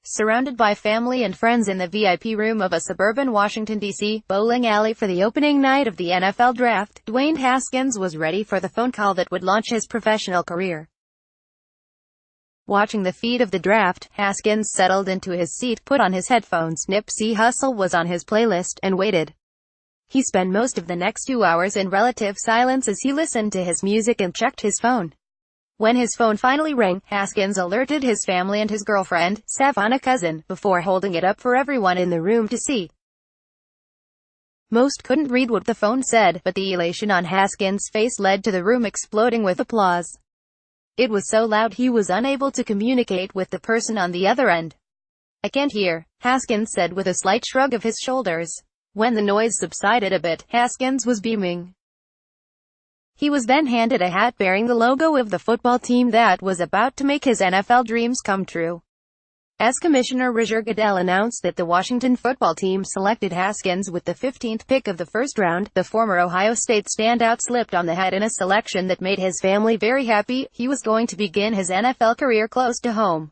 Surrounded by family and friends in the VIP room of a suburban Washington, D.C. bowling alley for the opening night of the NFL Draft, Dwayne Haskins was ready for the phone call that would launch his professional career. Watching the feed of the draft, Haskins settled into his seat, put on his headphones, Nipsey Hussle was on his playlist, and waited. He spent most of the next 2 hours in relative silence as he listened to his music and checked his phone. When his phone finally rang, Haskins alerted his family and his girlfriend, Savannah Cousin, before holding it up for everyone in the room to see. Most couldn't read what the phone said, but the elation on Haskins' face led to the room exploding with applause. It was so loud he was unable to communicate with the person on the other end. "I can't hear," Haskins said with a slight shrug of his shoulders. When the noise subsided a bit, Haskins was beaming. He was then handed a hat bearing the logo of the football team that was about to make his NFL dreams come true. As Commissioner Roger Goodell announced that the Washington football team selected Haskins with the 15th pick of the first round, the former Ohio State standout slipped on the hat in a selection that made his family very happy. He was going to begin his NFL career close to home.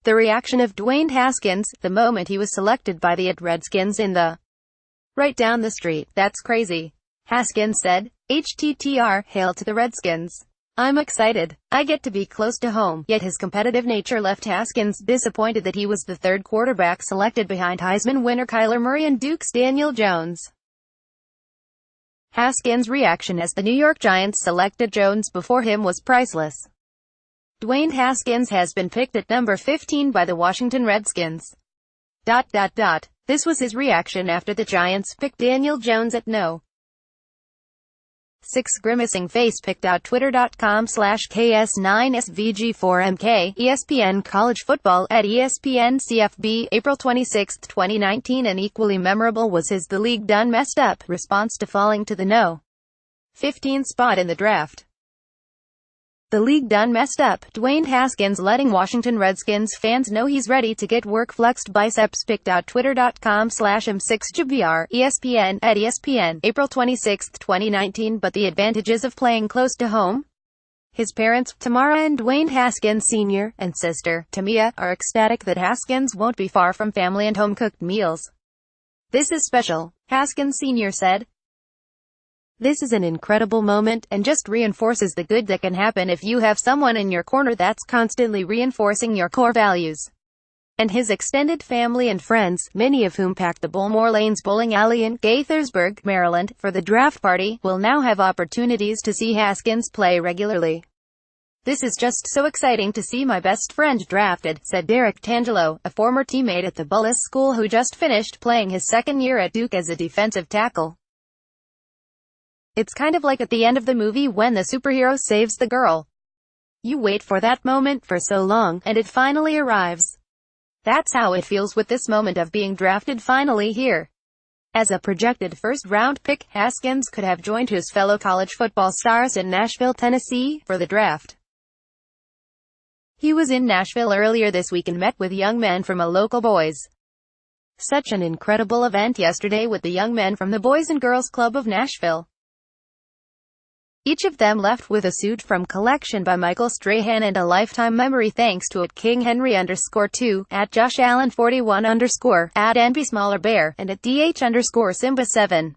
The reaction of Dwayne Haskins, the moment he was selected by the Redskins in the right down the street. "That's crazy," Haskins said. "HTTR, hail to the Redskins. I'm excited. I get to be close to home." Yet his competitive nature left Haskins disappointed that he was the third quarterback selected behind Heisman winner Kyler Murray and Duke's Daniel Jones. Haskins' reaction as the New York Giants selected Jones before him was priceless. Dwayne Haskins has been picked at number 15 by the Washington Redskins. This was his reaction after the Giants picked Daniel Jones at no. 6 Grimacing face picked out Twitter.com/KS9SVG4MK, ESPN College Football at ESPN CFB, April 26, 2019. And equally memorable was his "the league done messed up" response to falling to the no. 15 spot in the draft. "The league done messed up." Dwayne Haskins letting Washington Redskins fans know he's ready to get work. Flexed biceps picked out Twitter.com/M6GBR, ESPN at ESPN, April 26, 2019. But the advantages of playing close to home? His parents, Tamara and Dwayne Haskins Sr., and sister, Tamia, are ecstatic that Haskins won't be far from family and home-cooked meals. "This is special," Haskins Sr. said. "This is an incredible moment, and just reinforces the good that can happen if you have someone in your corner that's constantly reinforcing your core values." And his extended family and friends, many of whom packed the Bullmore Lanes bowling alley in Gaithersburg, Maryland, for the draft party, will now have opportunities to see Haskins play regularly. "This is just so exciting to see my best friend drafted," said Derek Tangelo, a former teammate at the Bullis School who just finished playing his second year at Duke as a defensive tackle. "It's kind of like at the end of the movie when the superhero saves the girl. You wait for that moment for so long, and it finally arrives. That's how it feels with this moment of being drafted finally here." As a projected first-round pick, Haskins could have joined his fellow college football stars in Nashville, Tennessee, for the draft. He was in Nashville earlier this week and met with young men from a local boys' such an incredible event yesterday with the young men from the Boys and Girls Club of Nashville. Each of them left with a suit from collection by Michael Strahan and a lifetime memory thanks to @KingHenry_2, @JoshAllen41_, @NBSmallerBear, and @DH_Simba7.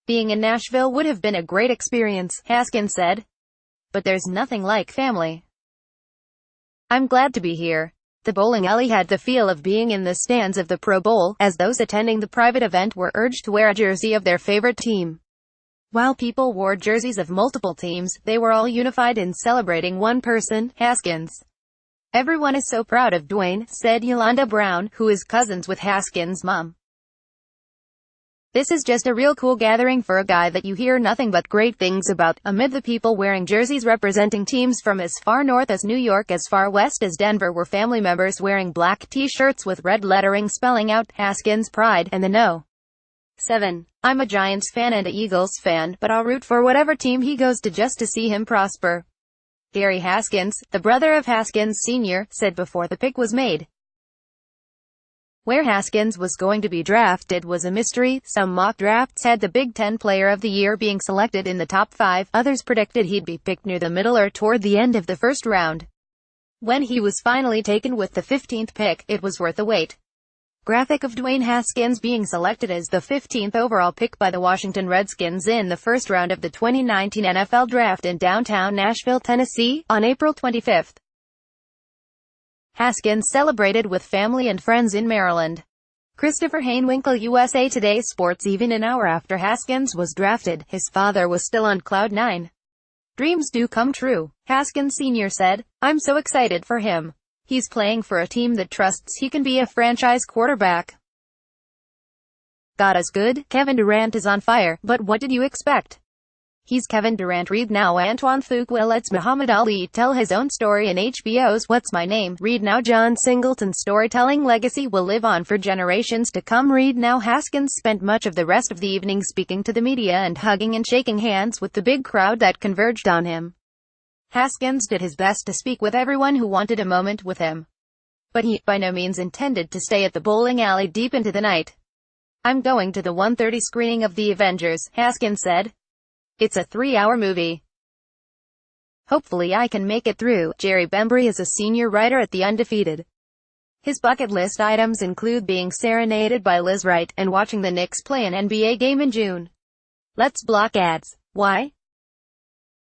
"Being in Nashville would have been a great experience," Haskins said. "But there's nothing like family. I'm glad to be here." The bowling alley had the feel of being in the stands of the Pro Bowl, as those attending the private event were urged to wear a jersey of their favorite team. While people wore jerseys of multiple teams, they were all unified in celebrating one person, Haskins. "Everyone is so proud of Dwayne," said Yolanda Brown, who is cousins with Haskins' mom. "This is just a real cool gathering for a guy that you hear nothing but great things about." Amid the people wearing jerseys representing teams from as far north as New York as far west as Denver were family members wearing black t-shirts with red lettering spelling out Haskins' pride and the no. 7. "I'm a Giants fan and a Eagles fan, but I'll root for whatever team he goes to just to see him prosper." Gary Haskins, the brother of Haskins Sr., said before the pick was made. Where Haskins was going to be drafted was a mystery. Some mock drafts had the Big Ten Player of the Year being selected in the top 5, others predicted he'd be picked near the middle or toward the end of the first round. When he was finally taken with the 15th pick, it was worth the wait. Graphic of Dwayne Haskins being selected as the 15th overall pick by the Washington Redskins in the first round of the 2019 NFL Draft in downtown Nashville, Tennessee, on April 25. Haskins celebrated with family and friends in Maryland. Christopher Hainwinkle, USA Today Sports. Even an hour after Haskins was drafted, his father was still on cloud nine. Dreams do come true, Haskins Sr. said. I'm so excited for him. He's playing for a team that trusts he can be a franchise quarterback. God is good. Kevin Durant is on fire, but what did you expect? He's Kevin Durant. Read now. Antoine Fuqua lets Muhammad Ali tell his own story in HBO's What's My Name. Read now. John Singleton's storytelling legacy will live on for generations to come. Read now. Haskins spent much of the rest of the evening speaking to the media and hugging and shaking hands with the big crowd that converged on him. Haskins did his best to speak with everyone who wanted a moment with him. But he, by no means, intended to stay at the bowling alley deep into the night. I'm going to the 1:30 screening of The Avengers, Haskins said. It's a 3-hour movie. Hopefully I can make it through. Jerry Bembry is a senior writer at The Undefeated. His bucket list items include being serenaded by Liz Wright, and watching the Knicks play an NBA game in June. Let's block ads. Why?